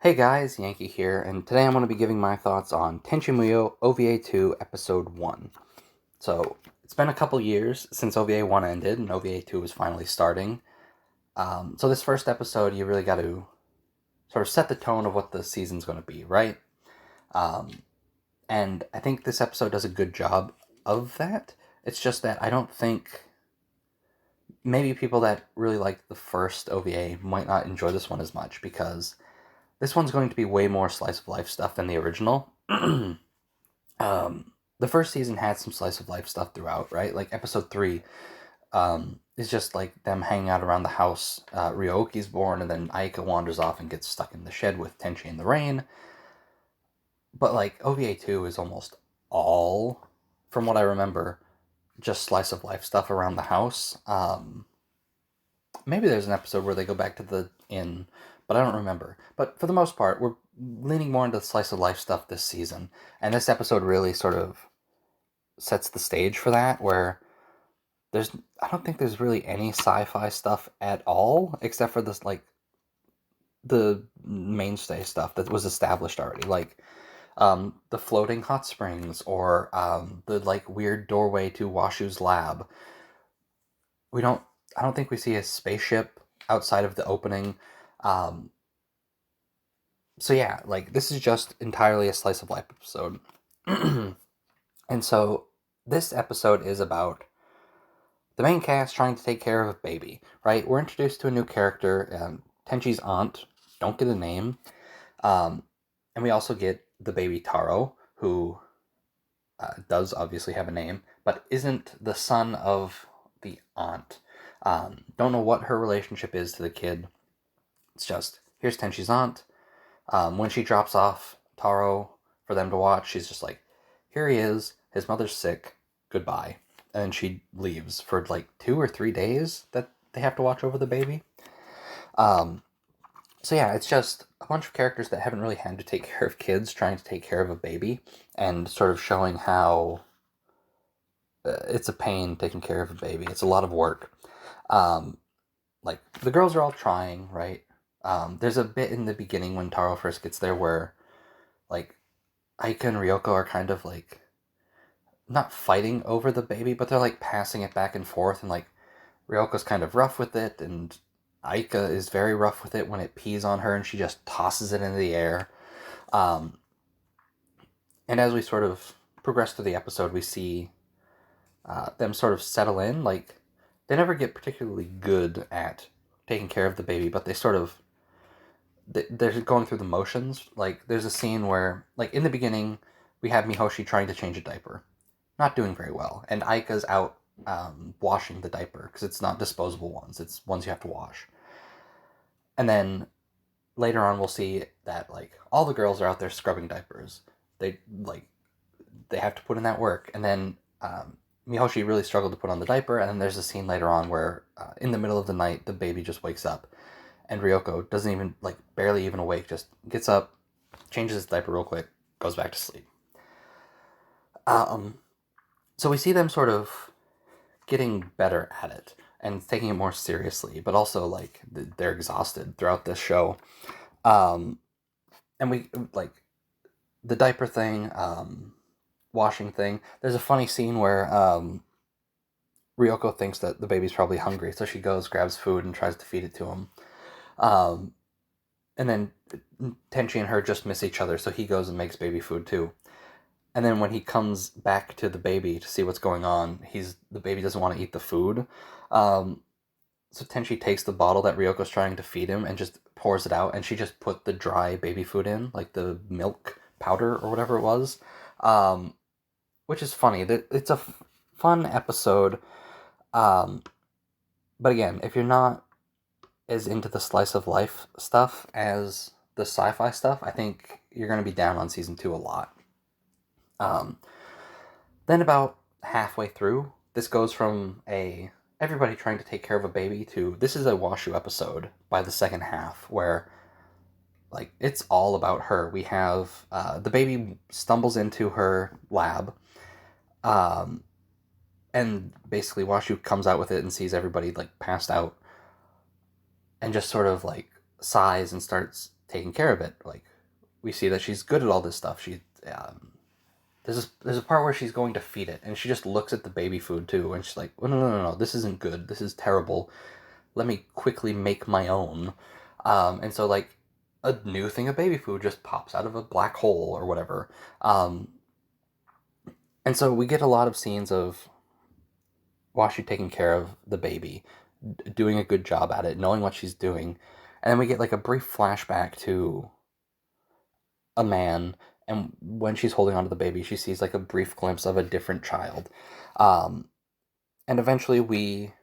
Hey guys, Yankee here, and today I'm going to be giving my thoughts on Tenchi Muyo OVA 2 Episode 1. So, it's been a couple years since OVA 1 ended, and OVA 2 is finally starting. So this first episode, you really got to sort of set the tone of what the season's going to be, right? Um, and I think this episode does a good job of that. It's just that I don't think maybe people that really liked the first OVA might not enjoy this one as much because this one's going to be way more slice of life stuff than the original. The first season had some slice of life stuff throughout, right? Like episode 3 is just like them hanging out around the house. Ryo-Ohki's born, and then Aika wanders off and gets stuck in the shed with Tenchi in the rain. But like OVA 2 is almost all, from what I remember, just slice of life stuff around the house. Maybe there's an episode where they go back to the inn, but I don't remember. But for the most part, we're leaning more into the slice of life stuff this season, and this episode really sort of sets the stage for that. Where I don't think there's really any sci-fi stuff at all, except for this like the mainstay stuff that was established already, like the floating hot springs or the like weird doorway to Washu's lab. We don't I don't think we see a spaceship outside of the opening. Um, so yeah, like this is just entirely a slice of life episode. And so this episode is about the main cast trying to take care of a baby, right? We're introduced to a new character, Tenchi's aunt. Don't get a name. Um, and we also get the baby Taro, who does obviously have a name, but isn't the son of the aunt. Don't know what her relationship is to the kid. It's just, here's Tenchi's aunt. When she drops off Taro for them to watch, she's just like, here he is, his mother's sick, goodbye. And then she leaves for like 2 or 3 days that they have to watch over the baby. So yeah, it's just a bunch of characters that haven't really had to take care of kids trying to take care of a baby, and sort of showing how it's a pain taking care of a baby. It's a lot of work. Um, like, the girls are all trying, right? There's a bit in the beginning when Taro first gets there where, like, Aika and Ryoko are kind of, like, not fighting over the baby, but they're, like, passing it back and forth, and, like, Ryoko's kind of rough with it, and Aika is very rough with it when it pees on her, and she just tosses it into the air. Um, and as we sort of progress through the episode, we see them sort of settle in. Like, they never get particularly good at taking care of the baby, but they sort of they're going through the motions. Like, there's a scene where, like, in the beginning, we have Mihoshi trying to change a diaper, not doing very well, and Aika's out washing the diaper because it's not disposable ones; it's ones you have to wash. And then later on, we'll see that like all the girls are out there scrubbing diapers. They like they have to put in that work, and then Mihoshi really struggled to put on the diaper. And then there's a scene later on where, in the middle of the night, the baby just wakes up, and Ryoko doesn't even like barely even awake, just gets up, changes his diaper real quick, goes back to sleep. Um, so we see them sort of getting better at it and taking it more seriously, but also like they're exhausted throughout this show. Um, and we like the diaper thing, washing thing. There's a funny scene where Ryoko thinks that the baby's probably hungry, so she goes, grabs food, and tries to feed it to him. Um, and then Tenchi and her just miss each other, so he goes and makes baby food too. And then when he comes back to the baby to see what's going on, the baby doesn't want to eat the food. Um, so Tenchi takes the bottle that Ryoko's trying to feed him and just pours it out, and she just put the dry baby food in, like the milk powder or whatever it was, which is funny. It's a fun episode, um, but again, if you're not as into the slice of life stuff as the sci-fi stuff, I think you're going to be down on season 2 a lot. Um, then about halfway through, this goes from everybody trying to take care of a baby to this is a Washu episode by the second half where like it's all about her. We have the baby stumbles into her lab, um, and basically Washu comes out with it and sees everybody like passed out, and just sort of like sighs and starts taking care of it. Like, we see that she's good at all this stuff. There's a part where she's going to feed it, and she just looks at the baby food too, and she's like, oh, no, this isn't good. This is terrible. Let me quickly make my own. And so, like, a new thing of baby food just pops out of a black hole or whatever. And so we get a lot of scenes of Washi taking care of the baby, doing a good job at it, knowing what she's doing. And then we get like a brief flashback to a man, and when she's holding onto the baby, she sees like a brief glimpse of a different child. And eventually we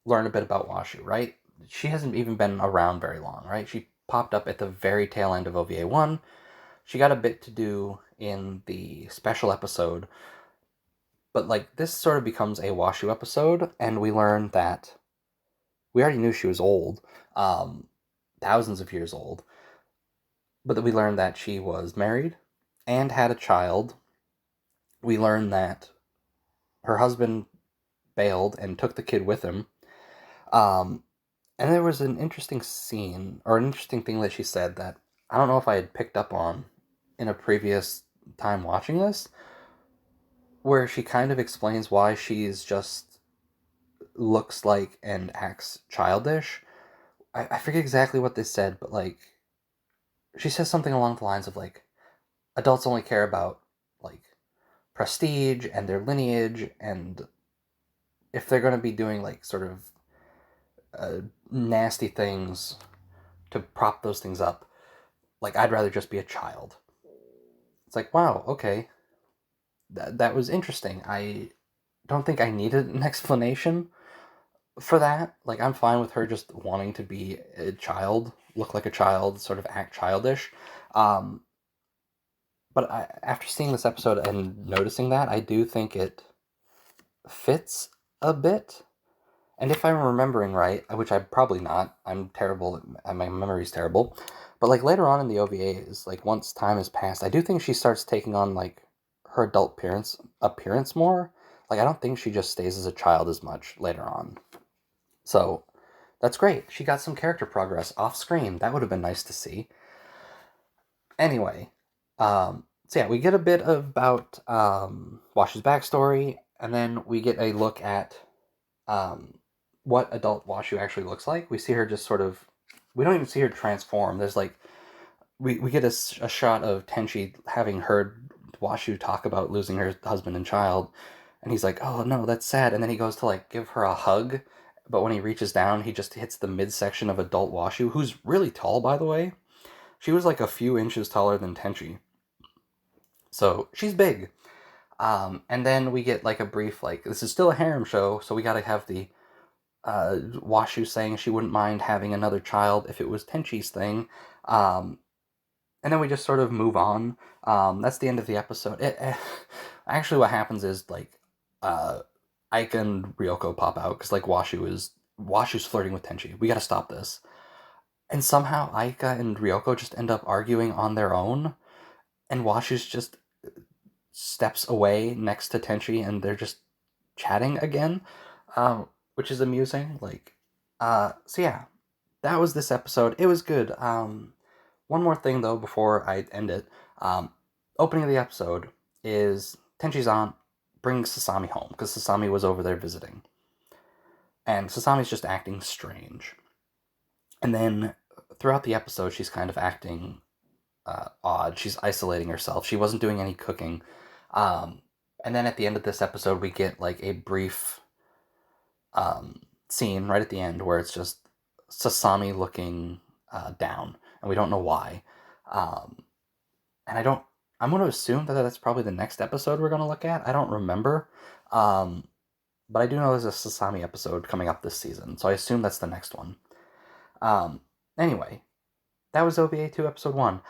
learn a bit about Washu, right? She hasn't even been around very long, right? She popped up at the very tail end of OVA 1. She got a bit to do in the special episode, but like this sort of becomes a Washu episode, and we learn that we already knew she was old, thousands of years old, but that we learned that she was married and had a child. We learned that her husband bailed and took the kid with him. And there was an interesting scene, or an interesting thing that she said that I don't know if I had picked up on in a previous time watching this, where she kind of explains why she's just looks like and acts childish. I forget exactly what they said, but like, she says something along the lines of like, adults only care about like prestige and their lineage, and if they're going to be doing like sort of nasty things to prop those things up, like, I'd rather just be a child. It's like, wow, okay, that was interesting. I don't think I needed an explanation for that. Like, I'm fine with her just wanting to be a child, look like a child, sort of act childish. But after seeing this episode and noticing that, I do think it fits a bit. And if I'm remembering right, which I'm probably not, I'm terrible, my memory's terrible, but like later on in the OVAs, like once time has passed, I do think she starts taking on like her adult appearance more. Like, I don't think she just stays as a child as much later on. So that's great. She got some character progress off screen. That would have been nice to see. Anyway, so yeah, we get a bit about Washu's backstory, and then we get a look at what adult Washu actually looks like. We see her just sort of, we don't even see her transform. There's like, we get a shot of Tenchi having heard Washu talk about losing her husband and child, and he's like, oh no, that's sad. And then he goes to like give her a hug, but when he reaches down, he just hits the midsection of adult Washu, who's really tall, by the way. She was like a few inches taller than Tenchi. So she's big. And then we get like a brief, like, this is still a harem show, so we gotta have the Washu saying she wouldn't mind having another child if it was Tenchi's thing. And then we just sort of move on. That's the end of the episode. Actually, what happens is, like, Aika and Ryoko pop out, because, like, Washu's flirting with Tenchi. We gotta stop this. And somehow Aika and Ryoko just end up arguing on their own, and Washu's just steps away next to Tenchi, and they're just chatting again, which is amusing. Like, so yeah, that was this episode. It was good. One more thing though before I end it. Opening of the episode is Tenchi's aunt brings Sasami home because Sasami was over there visiting, and Sasami's just acting strange. And then throughout the episode, she's kind of acting odd. She's isolating herself. She wasn't doing any cooking. And then at the end of this episode, we get like a brief scene right at the end where it's just Sasami looking down, and we don't know why. And I'm going to assume that that's probably the next episode we're going to look at. I don't remember. But I do know there's a Sasami episode coming up this season, so I assume that's the next one. Anyway, that was OVA 2 episode 1.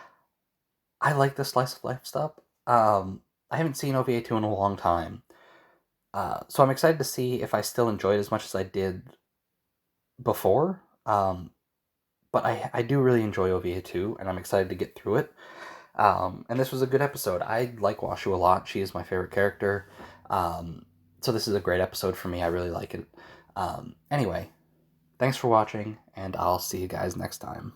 I like the slice of life stuff. I haven't seen OVA 2 in a long time. So I'm excited to see if I still enjoy it as much as I did before. But I do really enjoy OVA 2, and I'm excited to get through it. And this was a good episode. I like Washu a lot. She is my favorite character. So this is a great episode for me. I really like it. Anyway, thanks for watching, and I'll see you guys next time.